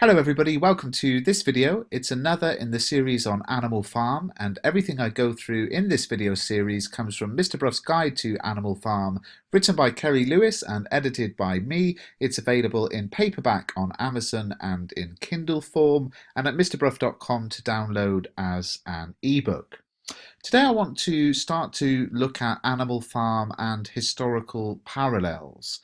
Hello everybody, welcome to this video. It's another in the series on Animal Farm, and everything I go through in this video series comes from Mr. Bruff's Guide to Animal Farm, written by Kerry Lewis and edited by me. It's available in paperback on Amazon and in Kindle form, and at mrbruff.com to download as an ebook. Today I want to start to look at Animal Farm and historical parallels.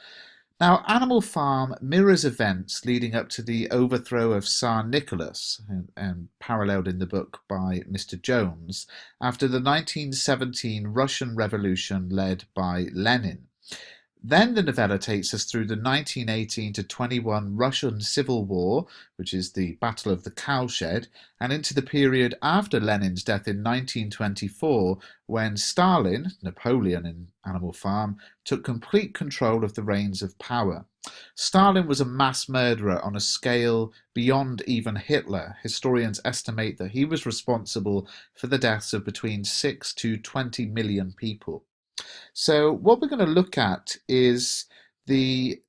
Now, Animal Farm mirrors events leading up to the overthrow of Tsar Nicholas, and paralleled in the book by Mr. Jones, after the 1917 Russian Revolution led by Lenin. Then the novella takes us through the 1918 to 21 Russian Civil War, which is the Battle of the Cowshed, and into the period after Lenin's death in 1924, when Stalin, Napoleon in Animal Farm, took complete control of the reins of power. Stalin was a mass murderer on a scale beyond even Hitler. Historians estimate that he was responsible for the deaths of between 6 to 20 million people. So what we're going to look at is the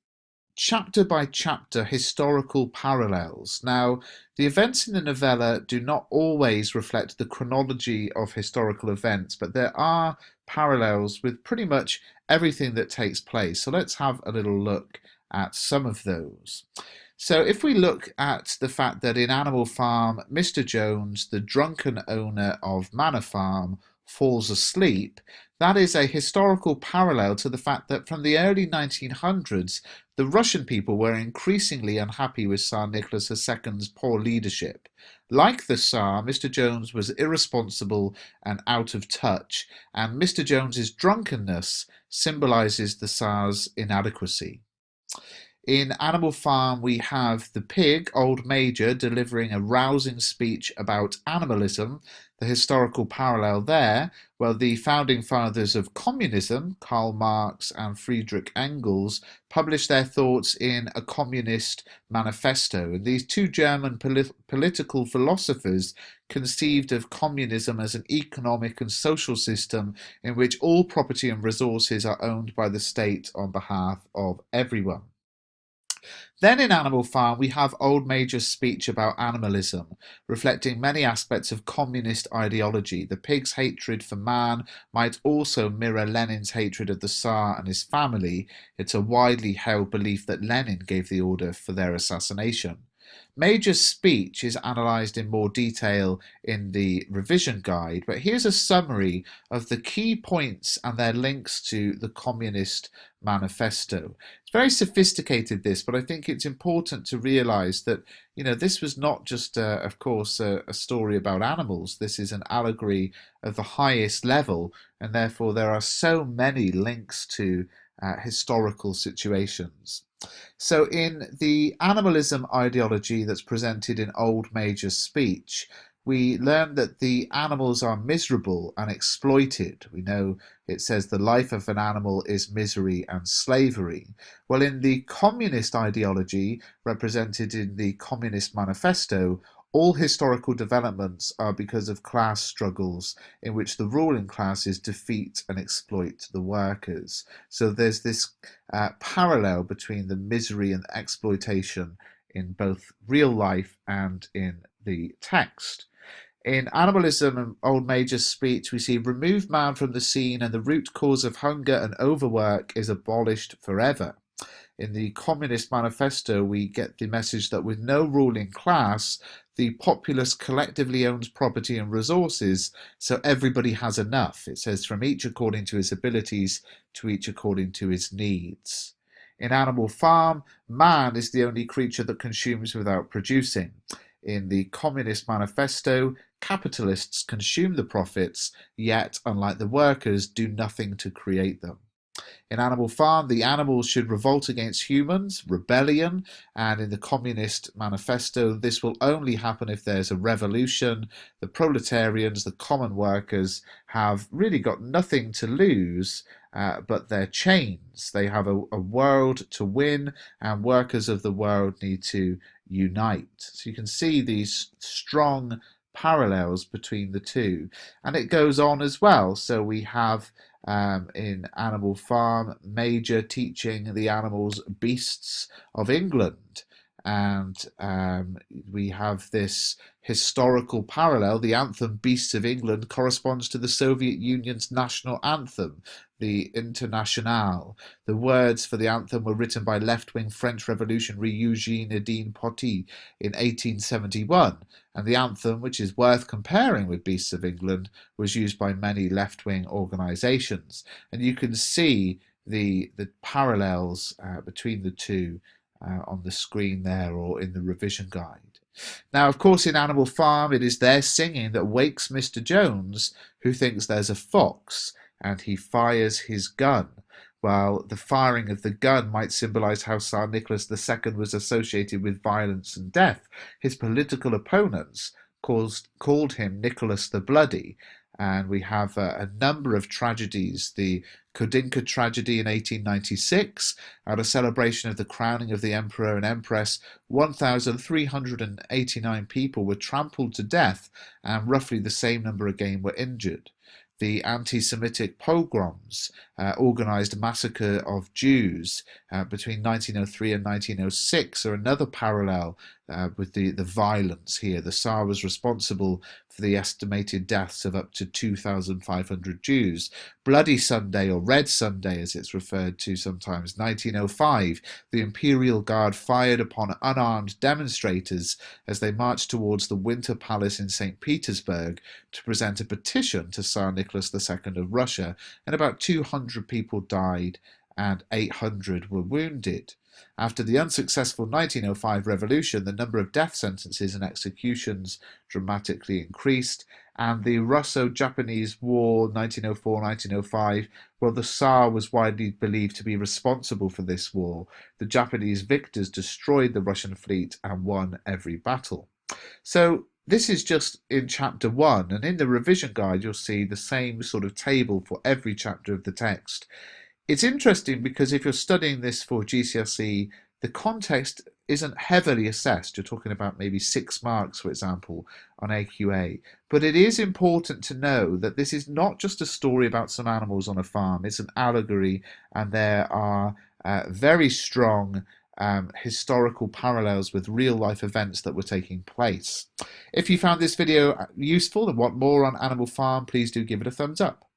chapter by chapter historical parallels. Now, the events in the novella do not always reflect the chronology of historical events, but there are parallels with pretty much everything that takes place. So let's have a little look at some of those. So if we look at the fact that in Animal Farm, Mr. Jones, the drunken owner of Manor Farm, falls asleep, that is a historical parallel to the fact that from the early 1900s, the Russian people were increasingly unhappy with Tsar Nicholas II's poor leadership. Like the Tsar, Mr. Jones was irresponsible and out of touch, and Mr. Jones's drunkenness symbolizes the Tsar's inadequacy. In Animal Farm, we have the pig, Old Major, delivering a rousing speech about animalism. The historical parallel there, well, the founding fathers of communism, Karl Marx and Friedrich Engels, published their thoughts in a communist manifesto. And these two German political philosophers conceived of communism as an economic and social system in which all property and resources are owned by the state on behalf of everyone. Then in Animal Farm, we have Old Major's speech about animalism, reflecting many aspects of communist ideology. The pig's hatred for man might also mirror Lenin's hatred of the Tsar and his family. It's a widely held belief that Lenin gave the order for their assassination. Major's speech is analysed in more detail in the revision guide, but here's a summary of the key points and their links to the Communist Manifesto. It's very sophisticated, this, but I think it's important to realise that, this was not just, of course, a story about animals. This is an allegory of the highest level, and therefore there are so many links to historical situations. So in the animalism ideology that's presented in Old Major's speech, we learn that the animals are miserable and exploited. We know it says the life of an animal is misery and slavery. Well, in the communist ideology represented in the Communist Manifesto, all historical developments are because of class struggles in which the ruling classes defeat and exploit the workers. So there's this parallel between the misery and exploitation in both real life and in the text. In Animalism and Old Major's speech, we see remove man from the scene and the root cause of hunger and overwork is abolished forever. In the Communist Manifesto, we get the message that with no ruling class, the populace collectively owns property and resources, so everybody has enough. It says from each according to his abilities to each according to his needs. In Animal Farm, man is the only creature that consumes without producing. In the Communist Manifesto, capitalists consume the profits, yet, unlike the workers, do nothing to create them. In Animal Farm, the animals should revolt against humans, rebellion, and in the Communist Manifesto, this will only happen if there's a revolution. The proletarians, the common workers, have really got nothing to lose but their chains. They have a world to win, and workers of the world need to unite. So you can see these strong parallels between the two, and it goes on as well. So we have in Animal Farm, Major teaching the animals beasts of England, and we have this historical parallel. The anthem Beasts of England corresponds to the Soviet Union's national anthem, the Internationale. The words for the anthem were written by left-wing French revolutionary Eugène Poty in 1871, and the anthem, which is worth comparing with Beasts of England, was used by many left-wing organisations. And you can see the parallels between the two on the screen there or in the revision guide. Now, of course, in Animal Farm, it is their singing that wakes Mr. Jones, who thinks there's a fox, and he fires his gun. While the firing of the gun might symbolise how Tsar Nicholas II was associated with violence and death, his political opponents called him Nicholas the Bloody. And we have a number of tragedies. The Kodinka tragedy in 1896, at a celebration of the crowning of the Emperor and Empress, 1,389 people were trampled to death, and roughly the same number again were injured. The anti-Semitic pogroms, organised massacre of Jews between 1903 and 1906, are another parallel with the violence here. The Tsar was responsible for the estimated deaths of up to 2,500 Jews. Bloody Sunday, or Red Sunday as it's referred to sometimes, 1905, the Imperial Guard fired upon unarmed demonstrators as they marched towards the Winter Palace in St. Petersburg to present a petition to Tsar Nicholas II of Russia, and about 200 people died and 800 were wounded. After the unsuccessful 1905 revolution, the number of death sentences and executions dramatically increased, and the Russo-Japanese War 1904-1905, well, the Tsar was widely believed to be responsible for this war. The Japanese victors destroyed the Russian fleet and won every battle. So this is just in chapter 1, and in the revision guide you'll see the same sort of table for every chapter of the text. It's interesting because if you're studying this for GCSE, the context isn't heavily assessed. You're talking about maybe 6 marks, for example, on AQA. But it is important to know that this is not just a story about some animals on a farm. It's an allegory, and there are very strong historical parallels with real-life events that were taking place. If you found this video useful and want more on Animal Farm, please do give it a thumbs up.